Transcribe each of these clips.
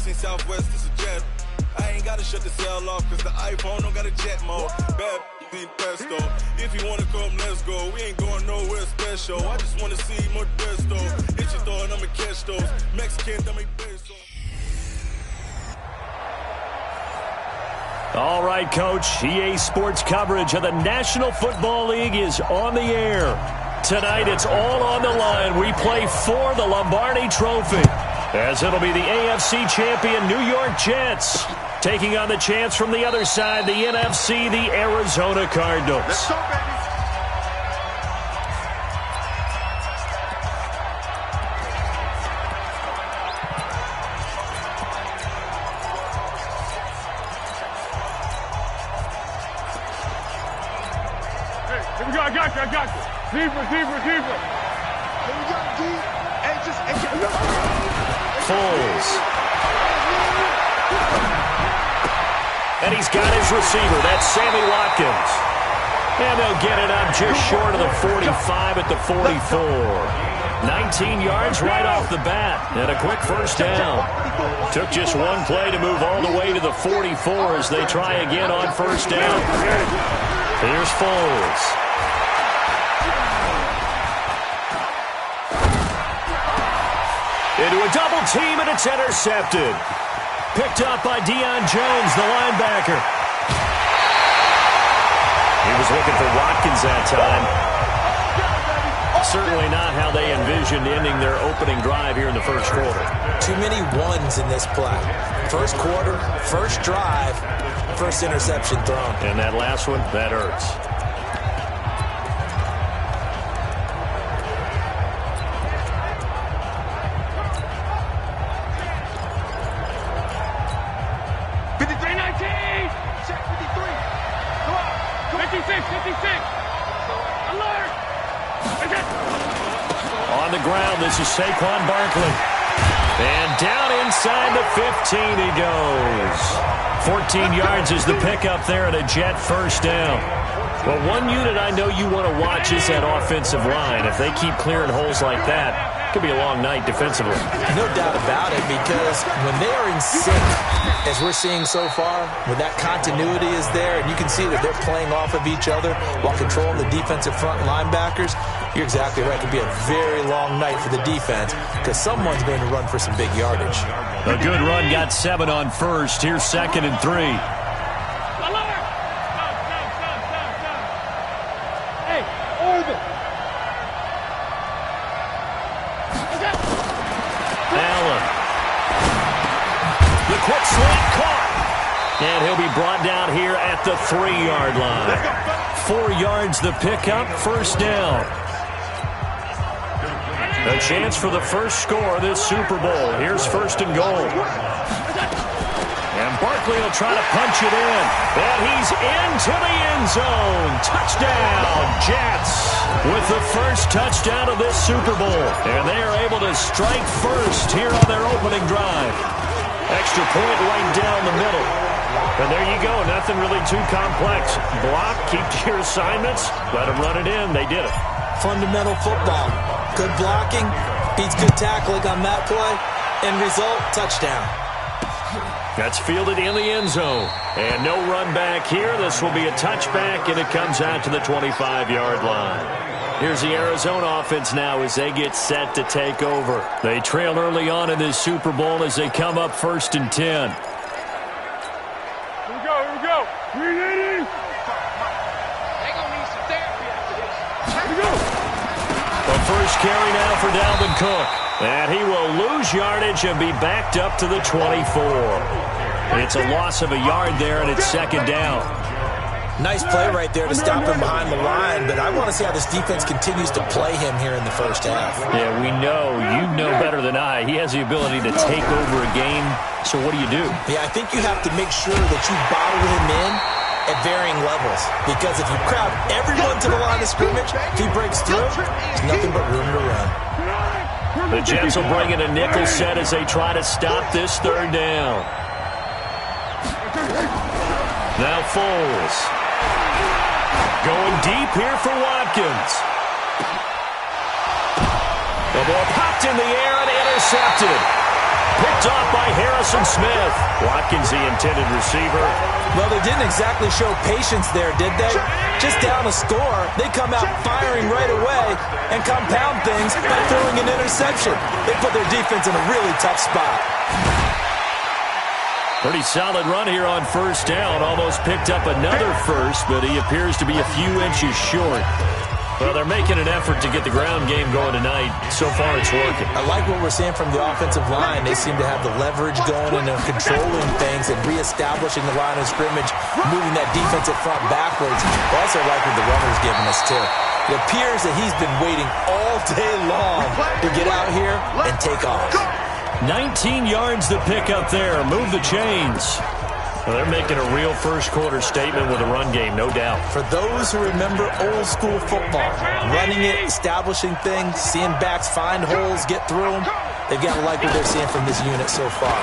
this ain't Southwest, this a jet. I ain't gotta shut the cell off, cause the iPhone don't got a jet mode. Bad in pesto. If you wanna come, let's go. We ain't going nowhere special. I just wanna see more desto. Hit your door and I'ma catch those. Mexican, dame peso. All right, Coach. EA Sports coverage of the National Football League is on the air. Tonight, it's all on the line. We play for the Lombardi Trophy, as it'll be the AFC champion New York Jets taking on the chance from the other side, the NFC, the Arizona Cardinals. Let's go, baby. Hey, here we go. I got you. Deeper. Here we go, D. Foles. And he's got his receiver. That's Sammy Watkins. And they'll get it up just short of the 45 at the 44. 19 yards right off the bat. And a quick first down. Took just one play to move all the way to the 44 as they try again on first down. Here's Foles. Into a double team, and it's intercepted. Picked up by Deion Jones, the linebacker. He was looking for Watkins that time. Certainly not how they envisioned ending their opening drive here in the first quarter. Too many ones in this play. First quarter, first drive, first interception thrown. And that last one, that hurts. On the ground, this is Saquon Barkley. And down inside the 15 he goes. 14 yards is the pickup there at a Jet first down. Well, one unit I know you want to watch is that offensive line. If they keep clearing holes like that, it could be a long night defensively. No doubt about it, because when they are in sync, as we're seeing so far, when that continuity is there, and you can see that they're playing off of each other while controlling the defensive front linebackers, you're exactly right. It could be a very long night for the defense because someone's going to run for some big yardage. A good run got 7 on first. Here's 2nd and 3. Allen. The quick slant caught. And he'll be brought down here at the 3-yard line. 4 yards the pickup, first down. A chance for the first score of this Super Bowl. Here's 1st and goal. And Barkley will try to punch it in. And he's into the end zone. Touchdown, Jets. With the first touchdown of this Super Bowl. And they are able to strike first here on their opening drive. Extra point right down the middle. And there you go. Nothing really too complex. Block, keep to your assignments. Let them run it in. They did it. Fundamental football. Good blocking, beats good tackling on that play. End result, touchdown. That's fielded in the end zone. And no run back here. This will be a touchback, and it comes out to the 25-yard line. Here's the Arizona offense now as they get set to take over. They trail early on in this Super Bowl as they come up 1st and 10. Here we go. Ready? They're going to need some therapy after this. Here we go. The first carry now for Dalvin Cook. And he will lose yardage and be backed up to the 24. It's a loss of a yard there, and it's 2nd down. Nice play right there to stop him behind the line, but I want to see how this defense continues to play him here in the first half. Yeah, we know. You know better than I. He has the ability to take over a game. So what do you do? Yeah, I think you have to make sure that you bottle him in at varying levels. Because if you crowd everyone to the line of scrimmage, if he breaks through, there's nothing but room to run. The Jets will bring in a nickel set as they try to stop this 3rd down. Now Foles. Going deep here for Watkins. The ball popped in the air and intercepted. picked off by Harrison Smith. Watkins, the intended receiver. Well, they didn't exactly show patience there, did they? Just down a score, they come out firing right away and compound things by throwing an interception. They put their defense in a really tough spot. Pretty solid run here on first down. Almost picked up another first, but he appears to be a few inches short. Well, they're making an effort to get the ground game going tonight. So far, it's working. I like what we're seeing from the offensive line. They seem to have the leverage going and they're controlling things and reestablishing the line of scrimmage, moving that defensive front backwards. I also like what the runner's giving us, too. It appears that he's been waiting all day long to get out here and take off. 19 yards to pick up there. Move the chains. Well, they're making a real first-quarter statement with a run game, no doubt. For those who remember old-school football, running it, establishing things, seeing backs find holes, get through them, they've got to like what they're seeing from this unit so far.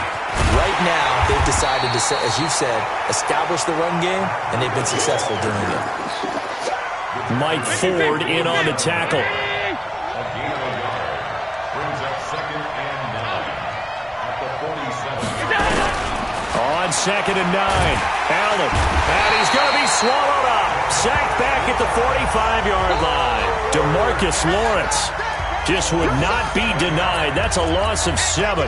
Right now, they've decided to, as you've said, establish the run game, and they've been successful doing it. Mike Ford in on the tackle. On 2nd and 9, Allen, and he's going to be swallowed up. Sacked back at the 45-yard line. DeMarcus Lawrence just would not be denied. That's a loss of 7.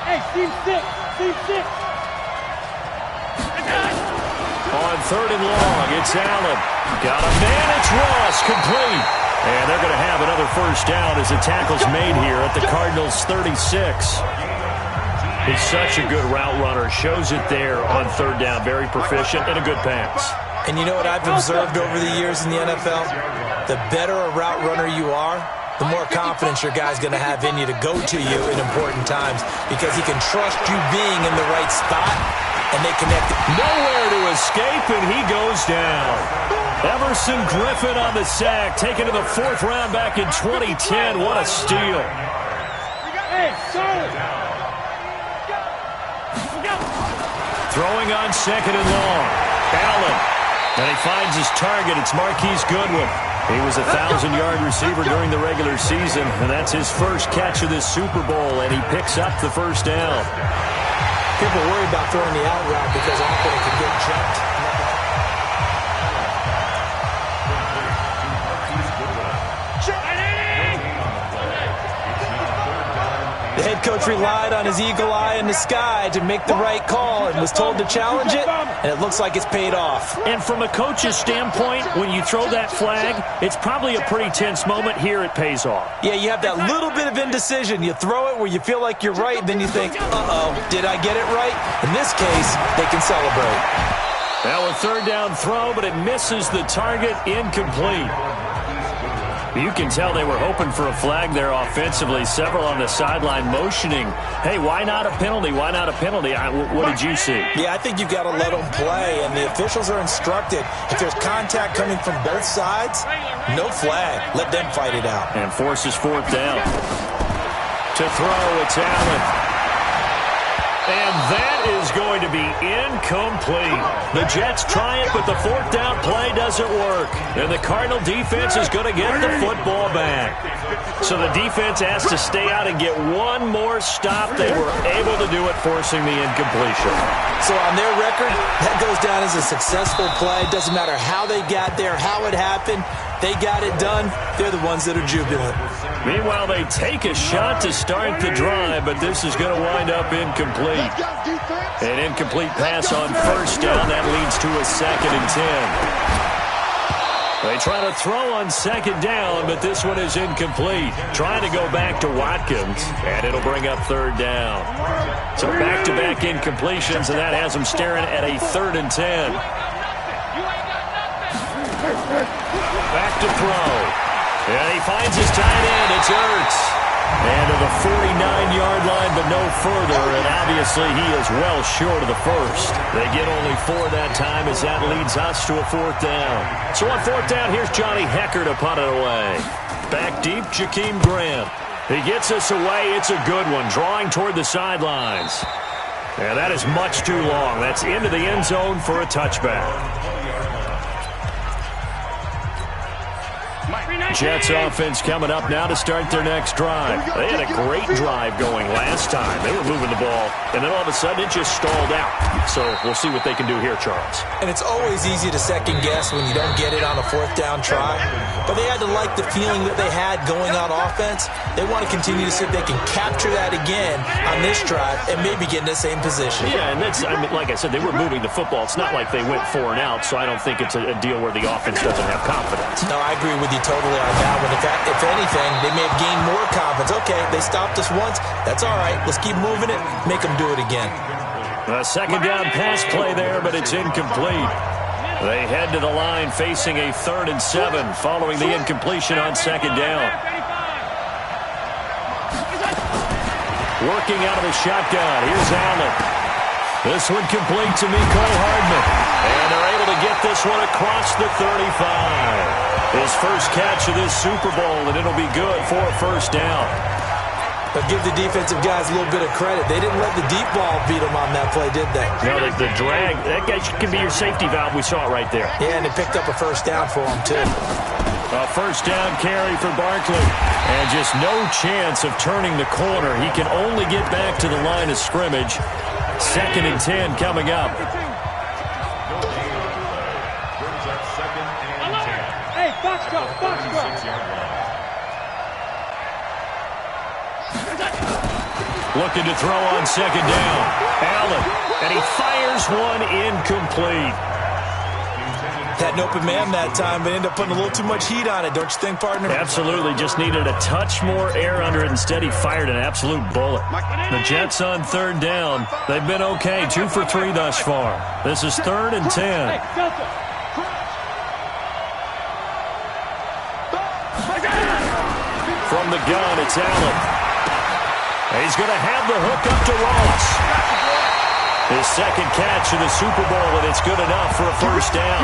Hey, team 6. On 3rd and long, it's Allen. Got a man, it's Ross, complete. And they're going to have another first down as the tackle's made here at the Cardinals' 36. He's such a good route runner. Shows it there on 3rd down. Very proficient and a good pass. And you know what I've observed over the years in the NFL? The better a route runner you are, the more confidence your guy's going to have in you to go to you in important times because he can trust you being in the right spot, and they connect it. Nowhere to escape, and he goes down. Everson Griffin on the sack, taken to the 4th round back in 2010. What a steal. Throwing on 2nd and long. Allen. And he finds his target. It's Marquise Goodwin. He was a 1,000-yard receiver during the regular season, and that's his first catch of this Super Bowl, and he picks up the first down. People worry about throwing the out route because often it can get jumped. The head coach relied on his eagle eye in the sky to make the right call and was told to challenge it, and it looks like it's paid off. And from a coach's standpoint, when you throw that flag, it's probably a pretty tense moment. Here it pays off. Yeah, you have that little bit of indecision. You throw it where you feel like you're right, then you think, uh-oh, did I get it right? In this case, they can celebrate. Now a 3rd down throw, but it misses the target, incomplete. You can tell they were hoping for a flag there offensively. Several on the sideline motioning, hey, why not a penalty? Why not a penalty? What did you see? Yeah, I think you've got to let them play, and the officials are instructed. If there's contact coming from both sides, no flag. Let them fight it out. And forces 4th down. To throw, it's Allen. And that is going to be incomplete. The Jets try it, but the 4th down play doesn't work. And the Cardinal defense is going to get the football back. So the defense has to stay out and get one more stop. They were able to do it, forcing the incompletion. So on their record, that goes down as a successful play. Doesn't matter how they got there, how it happened. They got it done. They're the ones that are jubilant. Meanwhile, they take a shot to start the drive, but this is going to wind up incomplete. An incomplete pass on 1st down. That leads to a 2nd and 10. They try to throw on 2nd down, but this one is incomplete. Trying to go back to Watkins, and it'll bring up 3rd down. So back-to-back incompletions, and that has them staring at a 3rd and 10. Back to throw. And he finds his tight end. It's Ertz. And to the 49-yard line, but no further. And obviously, he is well short of the first. They get only 4 that time as that leads us to a 4th down. So on 4th down, here's Johnny Hecker to punt it away. Back deep, Jakeem Grant. He gets us away. It's a good one, drawing toward the sidelines. And that is much too long. That's into the end zone for a touchback. Jets offense coming up now to start their next drive. They had a great drive going last time. They were moving the ball, and then all of a sudden it just stalled out. So we'll see what they can do here, Charles. And it's always easy to second guess when you don't get it on a fourth down try. But they had to like the feeling that they had going on offense. They want to continue to see if they can capture that again on this drive and maybe get in the same position. Yeah, and that's, I mean, like I said, they were moving the football. It's not like they went 4 and out, so I don't think it's a deal where the offense doesn't have confidence. No, I agree with you totally on that one. In fact, if anything, they may have gained more confidence. Okay, they stopped us once. That's all right. Let's keep moving it. Make them do it again. A second down pass play there, but it's incomplete. They head to the line facing a 3rd and 7 following the incompletion on second down. Working out of the shotgun. Here's Allen. This one complete to Mecole Hardman. And they're able to get this one across the 35. His first catch of this Super Bowl, and it'll be good for a first down. But give the defensive guys a little bit of credit. They didn't let the deep ball beat them on that play, did they? No, the drag, that guy can be your safety valve. We saw it right there. Yeah, and they picked up a first down for them, too. A first down carry for Barkley. And just no chance of turning the corner. He can only get back to the line of scrimmage. 2nd and 10 coming up. Hey, box go. Looking to throw on second down. Allen, and he fires one incomplete. Had an open man that time, but ended up putting a little too much heat on it, don't you think, partner? Absolutely. Just needed a touch more air under it. Instead, he fired an absolute bullet. The Jets on 3rd down. They've been okay. 2 for 3 thus far. This is 3rd and 10. From the gun, it's Allen. He's going to have the hook up to Ross. His second catch in the Super Bowl, and it's good enough for a first down.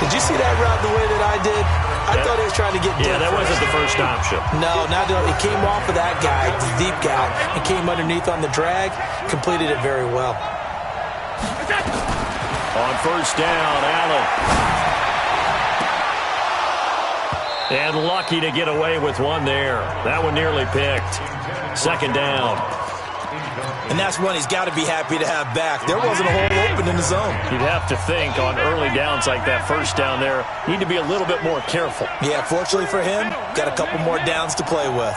Did you see that route the way that I did? I thought he was trying to get Yeah, that wasn't the first option. No, not it came off of that guy, the deep guy, and came underneath on the drag. Completed it very well. On first down, Allen. And lucky to get away with one there. That one nearly picked. Second down. And that's one he's got to be happy to have back. There wasn't a hole open in the zone. You'd have to think on early downs like that, first down there, need to be a little bit more careful. Yeah, fortunately for him, got a couple more downs to play with.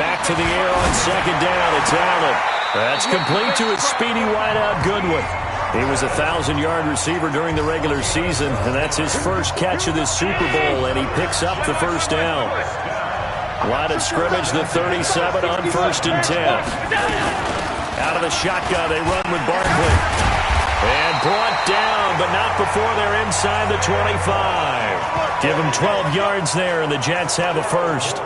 Back to the air on second down. It's Allen. That's complete to his speedy wideout Goodwin. He was a 1,000-yard receiver during the regular season, and that's his first catch of this Super Bowl, and he picks up the first down. Line of scrimmage, the 37 on 1st and 10. Out of the shotgun, they run with Barkley. And brought down, but not before they're inside the 25. Give him 12 yards there, and the Jets have a first.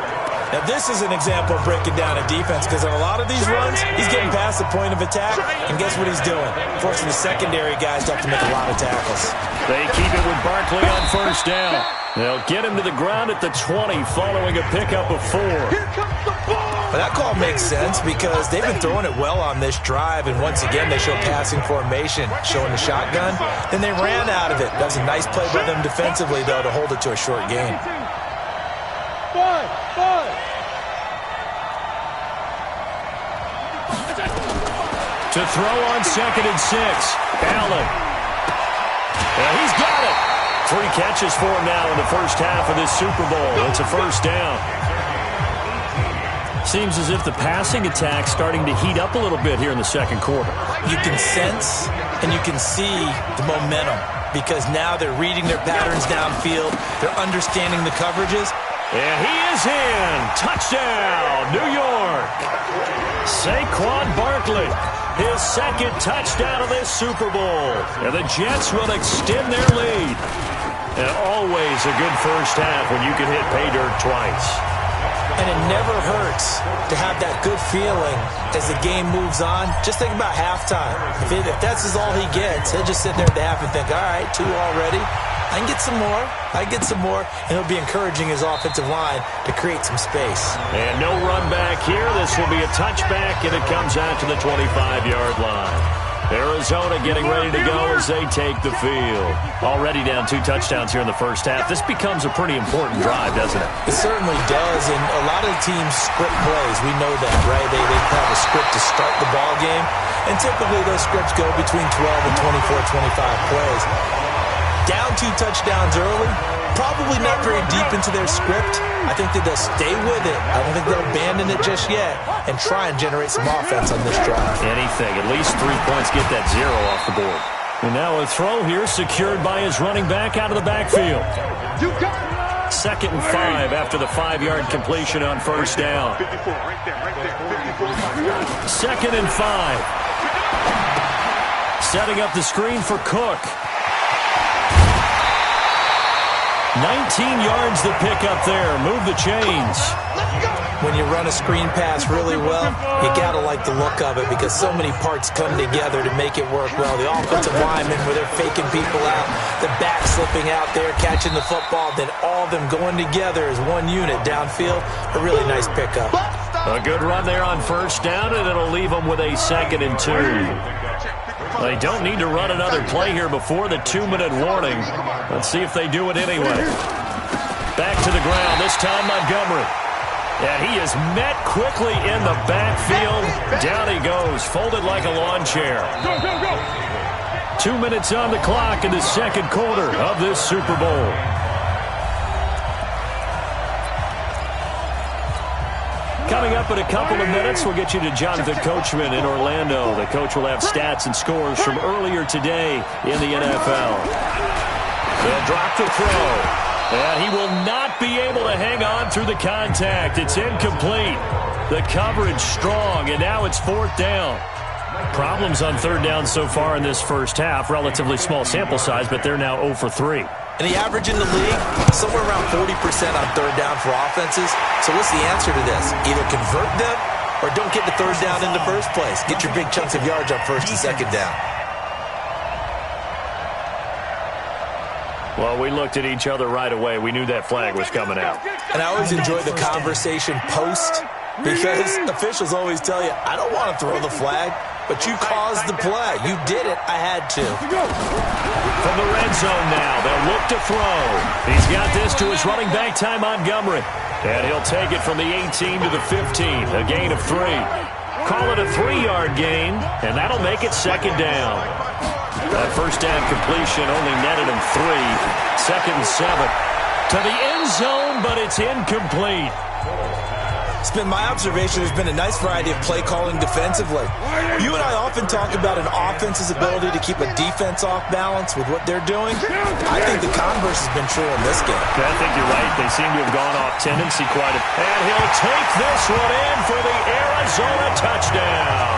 Now, this is an example of breaking down a defense because on a lot of these runs, he's getting past the point of attack, and guess what he's doing? Forcing the secondary guys to have to make a lot of tackles. They keep it with Barkley on first down. They'll get him to the ground at the 20 following a pickup of 4. But that call makes sense because they've been throwing it well on this drive, and once again, they show passing formation, showing the shotgun. Then they ran out of it. That was a nice play by them defensively, though, to hold it to a short gain. To throw on 2nd and 6. Allen. And he's got it. 3 catches for him now in the first half of this Super Bowl. It's a first down. Seems as if the passing attack's starting to heat up a little bit here in the second quarter. You can sense and you can see the momentum because now they're reading their patterns downfield. They're understanding the coverages. And he is in. Touchdown, New York. Saquon Barkley, his second touchdown of this Super Bowl. And the Jets will extend their lead. And always a good first half when you can hit pay dirt twice. And it never hurts to have that good feeling as the game moves on. Just think about halftime. If that's all he gets, he'll just sit there at the half and think, all right, 2 already. I can get some more. I can get some more. And he'll be encouraging his offensive line to create some space. And no run back here. This will be a touchback, and it comes out to the 25-yard line. Arizona getting ready to go as they take the field. Already down 2 touchdowns here in the first half. This becomes a pretty important drive, doesn't it? It certainly does, and a lot of the teams script plays. We know that, right? They have a script to start the ball game, and typically those scripts go between 12 and 24, 25 plays. Down 2 touchdowns early, probably not very deep into their script. I think that they'll stay with it. I don't think they'll abandon it just yet and try and generate some offense on this drive. Anything. At least 3 points, get that 0 off the board. And now a throw here secured by his running back out of the backfield. 2nd and 5 after the 5-yard completion on first down. 2nd and 5. Setting up the screen for Cook. 19 yards to pick up there. Move the chains. When you run a screen pass really well, you got to like the look of it because so many parts come together to make it work well. The offensive linemen, where they're faking people out, the back slipping out there, catching the football, then all of them going together as one unit downfield. A really nice pickup. A good run there on first down, and it'll leave them with a 2nd and 2. They don't need to run another play here before the 2-minute warning. Let's see if they do it anyway. Back to the ground, this time Montgomery. And he is met quickly in the backfield. Down he goes, folded like a lawn chair. 2 minutes on the clock in the second quarter of this Super Bowl. Coming up in a couple of minutes, we'll get you to Jonathan Coachman in Orlando. The coach will have stats and scores from earlier today in the NFL. They'll drop the throw. And he will not be able to hang on through the contact. It's incomplete. The coverage strong, and now it's 4th down. Problems on 3rd down so far in this first half. Relatively small sample size, but they're now 0 for 3. And the average in the league, somewhere around 40% on 3rd down for offenses. So what's the answer to this? Either convert them or don't get the 3rd down in the first place. Get your big chunks of yards on 1st and 2nd down. Well, we looked at each other right away. We knew that flag was coming out. And I always enjoy the conversation post because officials always tell you, I don't want to throw the flag, but you caused the play. You did it. I had to. From the red zone now, they'll look to throw. He's got this to his running back, Ty Montgomery. And he'll take it from the 18 to the 15, a gain of 3. Call it a 3-yard gain, and that'll make it 2nd down. That first down completion only netted him 3. 2nd and 7. To the end zone, but it's incomplete. It's been my observation there's been a nice variety of play calling defensively. You and I often talk about an offense's ability to keep a defense off balance with what they're doing. I think the converse has been true in this game. I think you're right. They seem to have gone off tendency quite a bit. And he'll take this one in for the Arizona touchdown.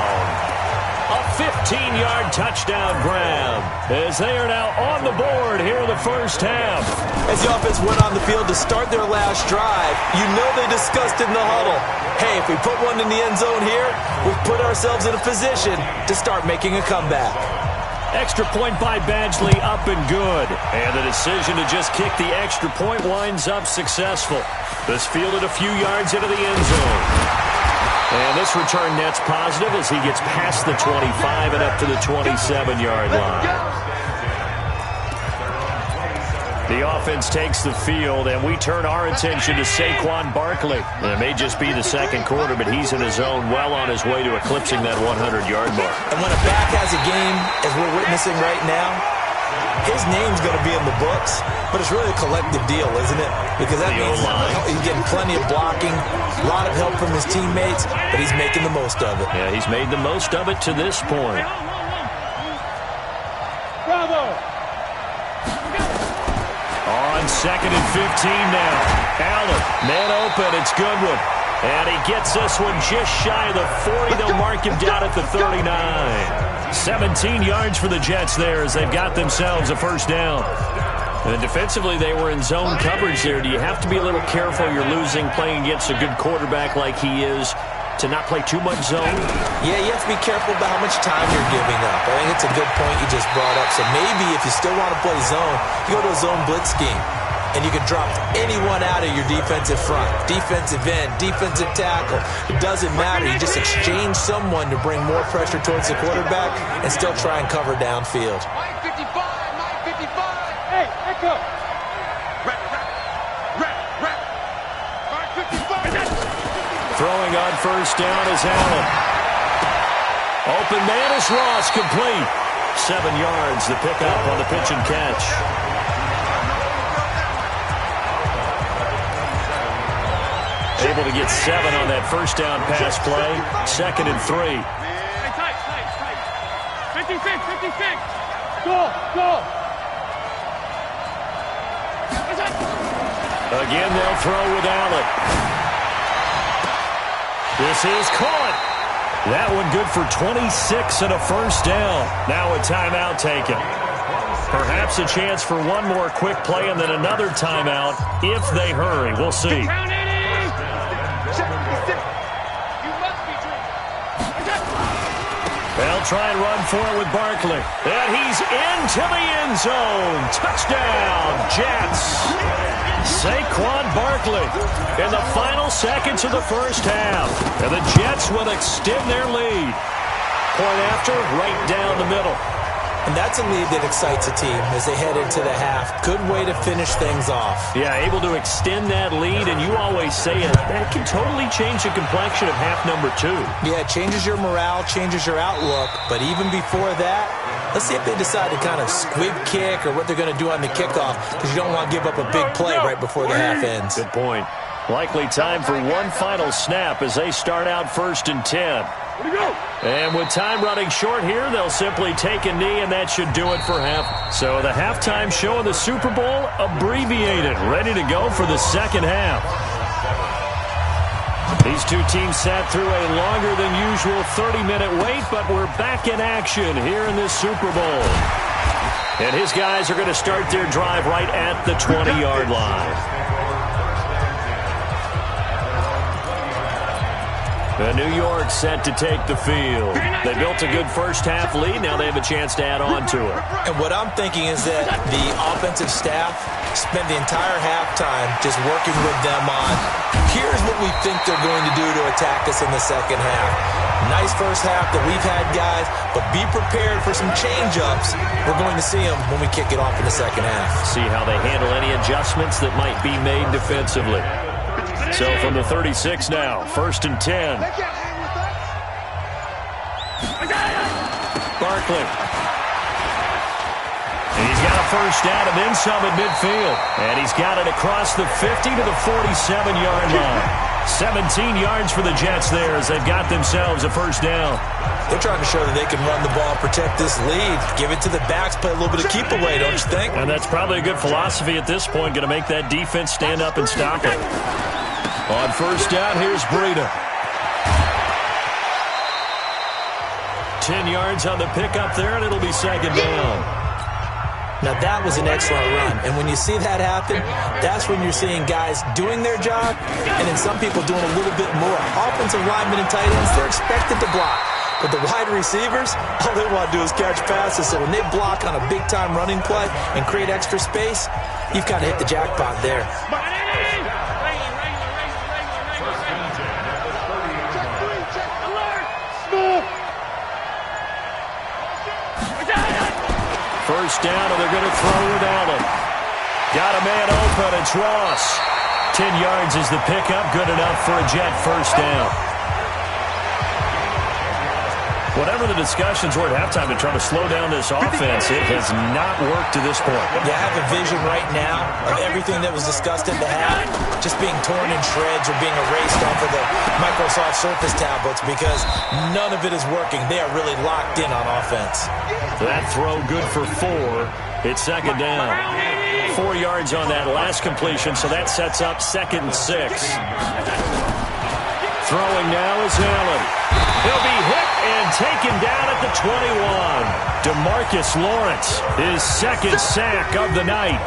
A 15-yard touchdown grab as they are now on the board here in the first half. As the offense went on the field to start their last drive, you know they discussed in the huddle, hey, if we put one in the end zone here, we'll put ourselves in a position to start making a comeback. Extra point by Badgley, up and good. And the decision to just kick the extra point winds up successful. This fielded a few yards into the end zone. And this return net's positive as he gets past the 25 and up to the 27-yard line. The offense takes the field, and we turn our attention to Saquon Barkley. And it may just be the second quarter, but he's in his zone, well on his way to eclipsing that 100-yard mark. And when a back has a game, as we're witnessing right now, his name's going to be in the books, but it's really a collective deal, isn't it? Because that means he's getting plenty of blocking, a lot of help from his teammates, but he's making the most of it. Yeah, he's made the most of it to this point. Bravo! On 2nd and 15 now. Allen, man open, it's Goodwin. And he gets this one just shy of the 40. They'll mark him down at the 39. 17 yards for the Jets there as they've got themselves a first down. And defensively, they were in zone coverage there. Do you have to be a little careful? You're losing playing against a good quarterback like he is to not play too much zone? Yeah, you have to be careful about how much time you're giving up. I think it's a good point you just brought up. So maybe if you still want to play zone, you go to a zone blitz scheme. and you can drop anyone out of your defensive front. Defensive end, defensive tackle. It doesn't matter. You just exchange someone to bring more pressure towards the quarterback and still try and cover downfield. Mike 55, Mike 55. Hey, echo. Mike 55. Throwing on first down is Allen. Open man is Ross, complete. 7 yards, the pickup on the pitch and catch. Able to get 7 on that first down pass play. 2nd and 3. Hey, tight. 56. Go. Again, they'll throw with Allen. This is caught. That one good for 26 and a first down. Now a timeout taken. Perhaps a chance for one more quick play and then another timeout if they hurry. We'll see. They'll try and run for it with Barkley. And he's into the end zone. Touchdown, Jets. Saquon Barkley in the final seconds of the first half. And the Jets will extend their lead. Point after, right down the middle. And that's a lead that excites a team as they head into the half. Good way to finish things off. Yeah, able to extend that lead, and you always say it, that can totally change the complexion of half number 2. Yeah, it changes your morale, changes your outlook. But even before that, let's see if they decide to kind of squib kick or what they're going to do on the kickoff, because you don't want to give up a big play right before the half ends. Good point. Likely time for one final snap as they start out 1st and 10. And with time running short here, they'll simply take a knee, and that should do it for half. So the halftime show of the Super Bowl abbreviated, ready to go for the second half. These two teams sat through a longer than usual 30-minute wait, but we're back in action here in this Super Bowl. And his guys are going to start their drive right at the 20-yard line. New York set to take the field. They built a good first half lead. Now they have a chance to add on to it. And what I'm thinking is that the offensive staff spent the entire halftime just working with them on, here's what we think they're going to do to attack us in the second half. Nice first half that we've had, guys, but be prepared for some change-ups. We're going to see them when we kick it off in the second half. See how they handle any adjustments that might be made defensively. So from the 36 now, 1st and 10. Barkley. And he's got a first down and then some at midfield. And he's got it across the 50 to the 47-yard line. 17 yards for the Jets there as they've got themselves a first down. They're trying to show that they can run the ball, protect this lead, give it to the backs, play a little bit of keep away, don't you think? And that's probably a good philosophy at this point, going to make that defense stand up and stop it. On first down, here's Breida. 10 yards on the pickup there, and it'll be second down. Now, that was an excellent run. And when you see that happen, that's when you're seeing guys doing their job and then some people doing a little bit more. Offensive linemen and tight ends, they're expected to block. But the wide receivers, all they want to do is catch passes. So when they block on a big-time running play and create extra space, you've kind of hit the jackpot there. First down, and they're going to throw with Allen. Got a man open, it's Ross. 10 yards is the pickup, good enough for a Jet first down. Whatever the discussions were at halftime to try to slow down this offense, it has not worked to this point. Yeah, I have a vision right now of everything that was discussed at the half just being torn in shreds or being erased off of the Microsoft Surface tablets because none of it is working. They are really locked in on offense. That throw good for 4. It's second down. 4 yards on that last completion, so that sets up 2nd and 6. Throwing now is Allen. He'll be hit and taken down at the 21. DeMarcus Lawrence, his second sack of the night.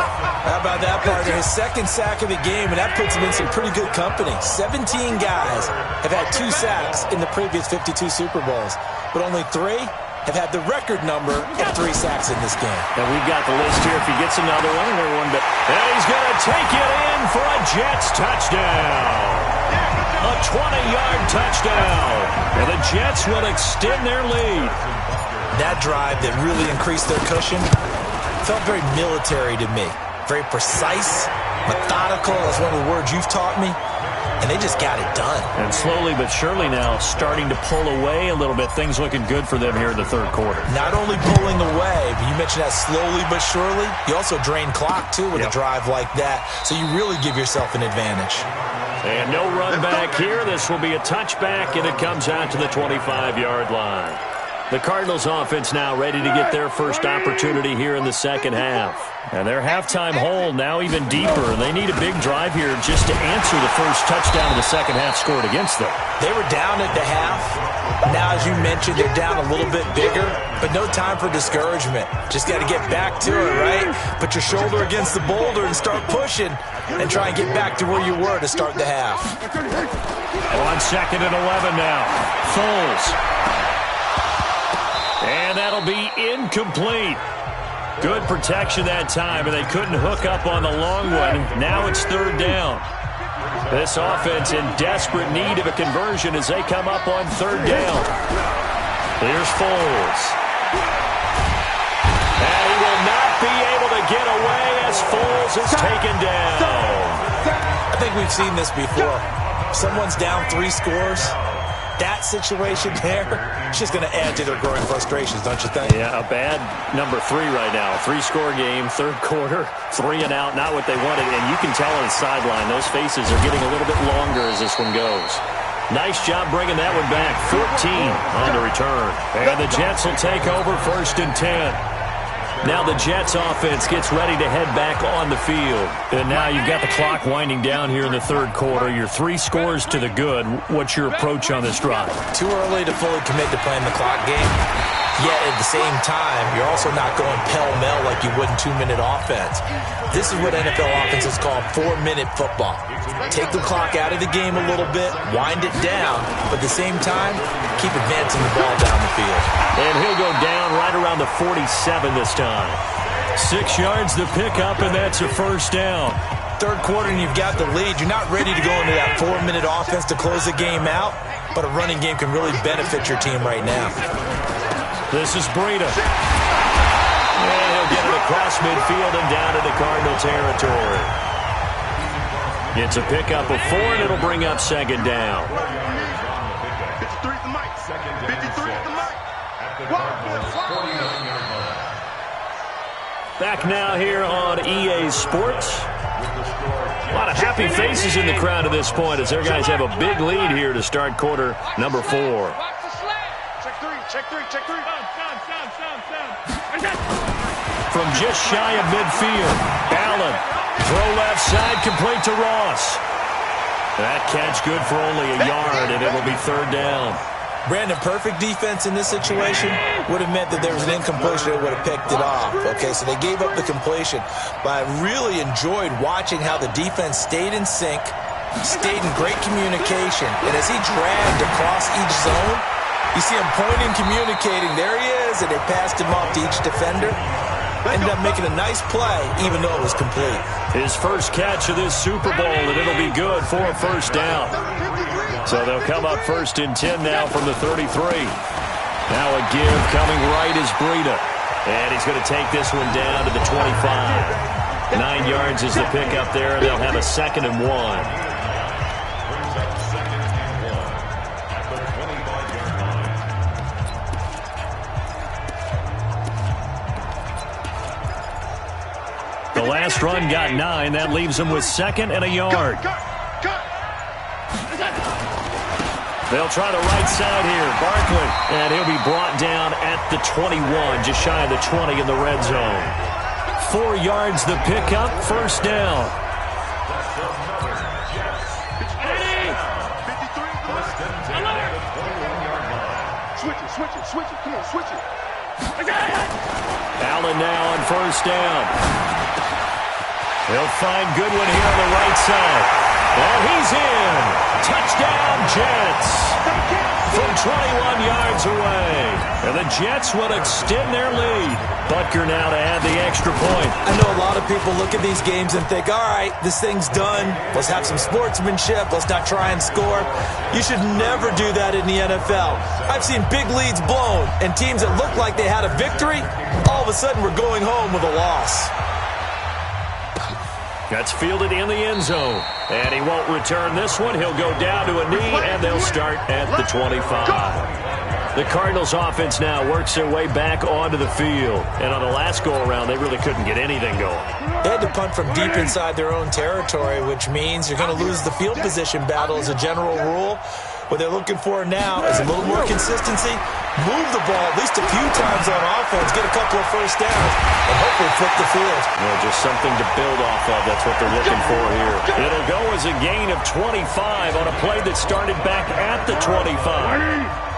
How about that, partner? His second sack of the game, and that puts him in some pretty good company. 17 guys have had 2 sacks in the previous 52 Super Bowls, but only 3 have had the record number of 3 sacks in this game. And we've got the list here. If he gets another one, and he's going to to take it in for a Jets touchdown. A 20-yard touchdown. And the Jets will extend their lead. That drive that really increased their cushion felt very military to me. Very precise, methodical. That's one of the words you've taught me. And they just got it done. And slowly but surely now starting to pull away a little bit. Things looking good for them here in the third quarter. Not only pulling away, but you mentioned that slowly but surely. You also drain clock, too, with a drive like that. So you really give yourself an advantage. And no run back here. This will be a touchback, and it comes out to the 25-yard line. The Cardinals offense now ready to get their first opportunity here in the second half. And their halftime hole now even deeper. And they need a big drive here just to answer the first touchdown of the second half scored against them. They were down at the half. Now, as you mentioned, they're down a little bit bigger. But no time for discouragement. Just got to get back to it, right? Put your shoulder against the boulder and start pushing. And try and get back to where you were to start the half. On 2nd and 11 now. Foles. And that'll be incomplete. Good protection that time, and they couldn't hook up on the long one. Now it's third down. This offense in desperate need of a conversion as they come up on third down. Here's Foles. And he will not be able to get away as Foles is taken down. I think we've seen this before. Someone's down 3 scores. That situation there, it's just going to add to their growing frustrations, don't you think? Yeah, a bad number 3 right now. 3-score game, third quarter, 3 and out, not what they wanted. And you can tell on the sideline, those faces are getting a little bit longer as this one goes. Nice job bringing that one back. 14 on the return. And the Jets will take over 1st and 10. Now the Jets offense gets ready to head back on the field. And now you've got the clock winding down here in the third quarter. You're 3 scores to the good. What's your approach on this drive? Too early to fully commit to playing the clock game. Yet at the same time, you're also not going pell-mell like you would in 2-minute offense. This is what NFL offenses call 4-minute football. Take the clock out of the game a little bit, wind it down, but at the same time, keep advancing the ball down the field. And he'll go down right around the 47 this time. 6 yards the pickup, and that's a first down. Third quarter and you've got the lead. You're not ready to go into that 4-minute offense to close the game out, but a running game can really benefit your team right now. This is Breida. And he'll get it across midfield and down into Cardinal territory. It's a pickup of 4, and it'll bring up 2nd down. 53 at the mic. 53 at the mic. Back now here on EA Sports. A lot of happy faces in the crowd at this point as their guys have a big lead here to start quarter number 4. Check 3, check 3, check 3. From just shy of midfield, Allen. Throw left side, complete to Ross. That catch good for only a yard, and it'll be third down. Brandon, perfect defense in this situation would have meant that there was an incompletion that would have picked it off. Okay, so they gave up the completion. But I really enjoyed watching how the defense stayed in sync, stayed in great communication. And as he dragged across each zone, you see him pointing, communicating. There he is, and they passed him off to each defender. Ended up making a nice play, even though it was complete. His first catch of this Super Bowl, and it'll be good for a first down. So they'll come up 1st and 10 now from the 33. Now a give coming right is Breida. And he's going to take this one down to the 25. 9 yards is the pickup there, and they'll have a 2nd and 1. The last run got 9. That leaves them with 2nd and a yard. They'll try the right side here. Barkley. And he'll be brought down at the 21, just shy of the 20 in the red zone. 4 yards the pickup, first down. Switch it. Come on, switch it. Allen now on first down. They'll find Goodwin here on the right side. And he's in. Touchdown, Jets. From 21 yards away. And the Jets will extend their lead. Butker now to add the extra point. I know a lot of people look at these games and think, all right, this thing's done. Let's have some sportsmanship. Let's not try and score. You should never do that in the NFL. I've seen big leads blown, and teams that looked like they had a victory, all of a sudden we're going home with a loss. That's fielded in the end zone. And he won't return this one. He'll go down to a knee, and they'll start at the 25. The Cardinals offense now works their way back onto the field. And on the last go-around, they really couldn't get anything going. They had to punt from deep inside their own territory, which means you're going to lose the field position battle as a general rule. What they're looking for now is a little more consistency, move the ball at least a few times on offense, get a couple of first downs, and hopefully flip the field. Well, just something to build off of. That's what they're looking for here. It'll go as a gain of 25 on a play that started back at the 25.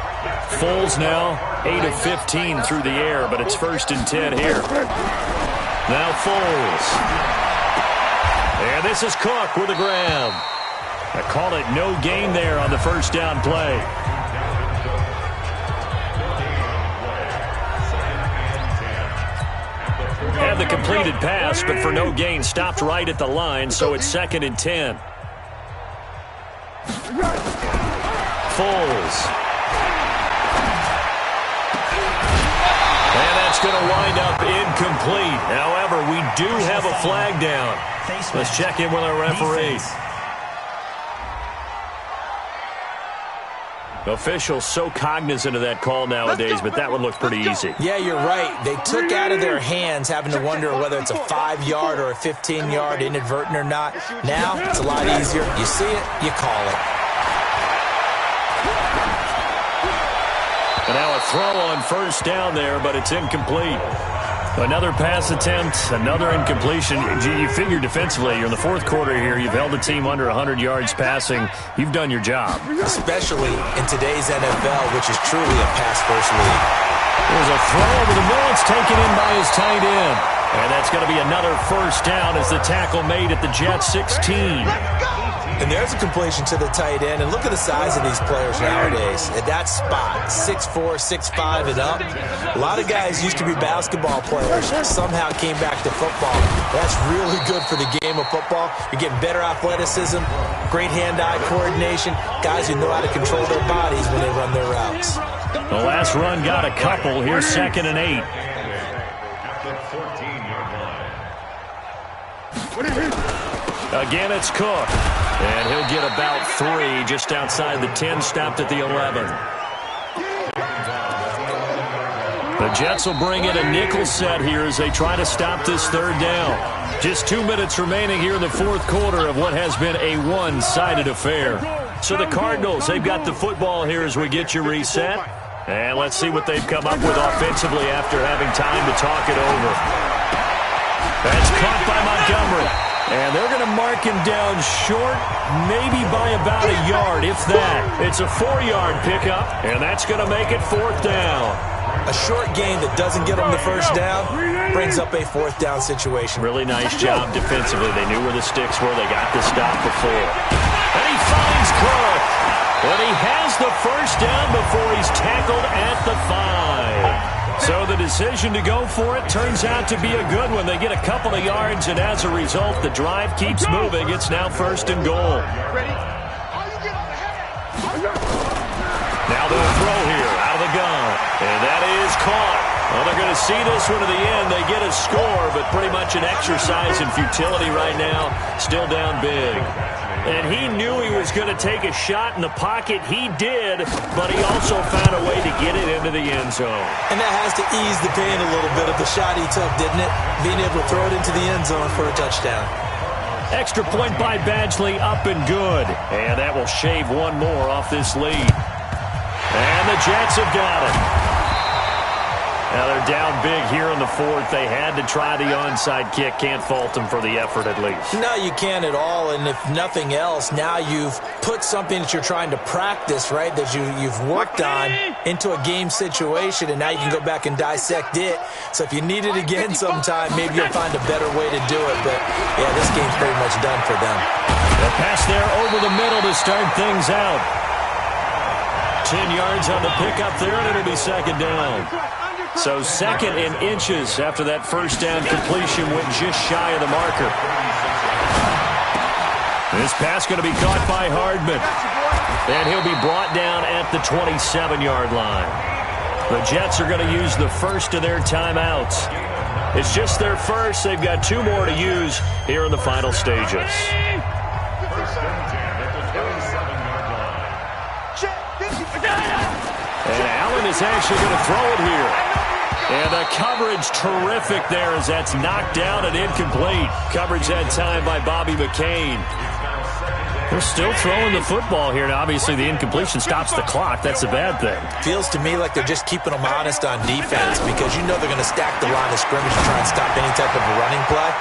Foles now 8 of 15 through the air, but it's 1st and 10 here. Now Foles. And this is Cook with a grab. I call it no gain there on the first down play. And the completed pass, but for no gain, stopped right at the line, so it's 2nd and 10. Foles. And that's going to wind up incomplete. However, we do have a flag down. Let's check in with our referee. Officials so cognizant of that call nowadays, but that one looked pretty easy. Yeah, you're right. They took out of their hands having to wonder whether it's a 5-yard or a 15-yard, inadvertent or not. Now, it's a lot easier. You see it, you call it. And now a throw on first down there, but it's incomplete. Another pass attempt, another incompletion. You figure defensively, you're in the 4th quarter here. You've held the team under 100 yards passing. You've done your job. Especially in today's NFL, which is truly a pass-first league. There's a throw over the middle. It's taken in by his tight end. And that's going to be another first down as the tackle made at the Jets 16. And there's a completion to the tight end. And look at the size of these players nowadays. At that spot, 6'4", 6'5", and up. A lot of guys used to be basketball players, somehow came back to football. That's really good for the game of football. You're getting better athleticism, great hand-eye coordination, guys who know how to control their bodies when they run their routes. The last run got a couple. Here's 2nd and 8. Again, it's Cook. And he'll get about 3 just outside the 10, stopped at the 11. The Jets will bring in a nickel set here as they try to stop this 3rd down. Just 2 minutes remaining here in the 4th quarter of what has been a one-sided affair. So the Cardinals, they've got the football here as we get you reset. And let's see what they've come up with offensively after having time to talk it over. That's caught by Montgomery. And they're going to mark him down short, maybe by about a yard, if that. It's a 4-yard pickup, and that's going to make it 4th down. A short gain that doesn't get them the first down brings up a 4th down situation. Really nice job defensively. They knew where the sticks were. They got the stop before. And he finds Cook. But he has the first down before he's tackled at the 5. So the decision to go for it turns out to be a good one. They get a couple of yards, and as a result, the drive keeps moving. It's now 1st and goal. Now they'll throw here out of the gun. And that is caught. Well, they're going to see this one to the end. They get a score, but pretty much an exercise in futility right now. Still down big. And he knew he was going to take a shot in the pocket. He did, but he also found a way to get it into the end zone. And that has to ease the pain a little bit of the shot he took, didn't it? Being able to throw it into the end zone for a touchdown. Extra point by Badgley, up and good. And that will shave one more off this lead. And the Jets have got it. Now they're down big here in the fourth. They had to try the onside kick. Can't fault them for the effort at least. No, you can't at all. And if nothing else, now you've put something that you're trying to practice, right, that you've worked on into a game situation, and now you can go back and dissect it. So if you need it again sometime, maybe you'll find a better way to do it. But, yeah, this game's pretty much done for them. The pass there over the middle to start things out. 10 yards on the pickup there, and it'll be second down. So second in inches after that first down completion went just shy of the marker. This pass going to be caught by Hardman. And he'll be brought down at the 27-yard line. The Jets are going to use the first of their timeouts. It's just their first. They've got 2 more to use here in the final stages. And Allen is actually going to throw it here. And the coverage terrific there as that's knocked down and incomplete. Coverage that time by Bobby McCain. They're still throwing the football here. Now, obviously, the incompletion stops the clock. That's a bad thing. Feels to me like they're just keeping them honest on defense because you know they're going to stack the line of scrimmage and try and stop any type of a running play.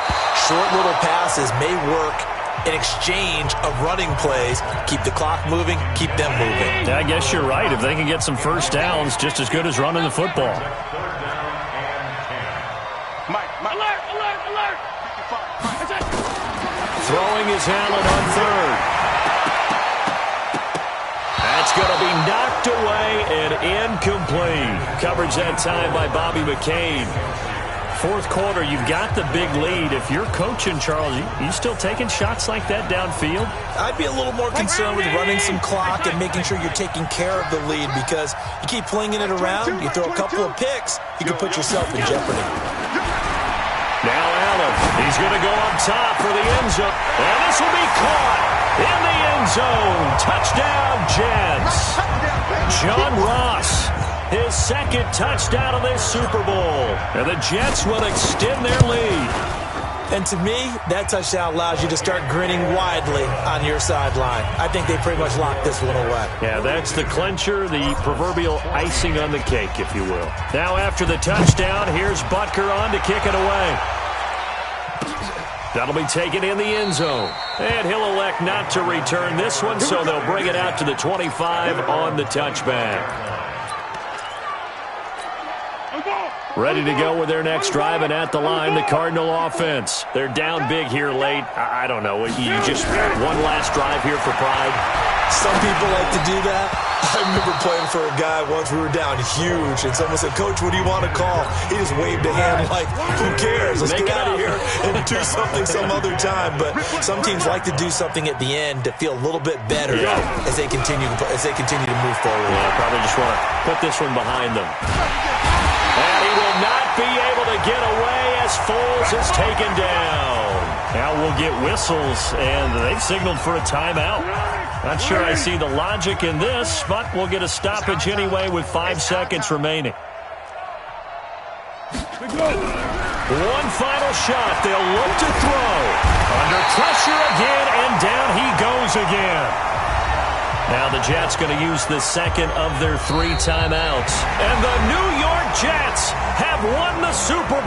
Short little passes may work in exchange of running plays. Keep the clock moving, keep them moving. Yeah, I guess you're right. If they can get some first downs, just as good as running the football. Alert! Throwing is Allen on third. That's going to be knocked away and incomplete. Coverage that time by Bobby McCain. Fourth quarter, you've got the big lead. If you're coaching, Charles, you still taking shots like that downfield? I'd be a little more concerned with running some clock and making sure you're taking care of the lead because you keep flinging it around, you throw a couple of picks, you can put yourself in jeopardy. Now Allen, he's going to go up top for the end zone. And this will be caught in the end zone. Touchdown, Jets. John Ross, his second touchdown of this Super Bowl. And the Jets will extend their lead. And to me, that touchdown allows you to start grinning widely on your sideline. I think they pretty much locked this one away. Yeah, that's the clincher, the proverbial icing on the cake, if you will. Now after the touchdown, here's Butker on to kick it away. That'll be taken in the end zone. And he'll elect not to return this one, so they'll bring it out to the 25 on the touchback. Ready to go with their next drive, and at the line, the Cardinal offense. They're down big here late. I don't know. You just one last drive here for pride. Some people like to do that. I remember playing for a guy once. We were down huge, and someone said, "Coach, what do you want to call?" He just waved a hand like, who cares? Let's get out of here and do something some other time. But some teams like to do something at the end to feel a little bit better as they continue to move forward. Yeah, probably just want to put this one behind them. And he will not be able to get away as Foles is taken down. Now we'll get whistles, and they've signaled for a timeout. Not sure I see the logic in this, but we'll get a stoppage anyway with 5 seconds remaining. One final shot. They'll look to throw. Under pressure again, and down he goes again. Now the Jets going to use the second of their 3 timeouts. And the New York Jets have won the Super Bowl.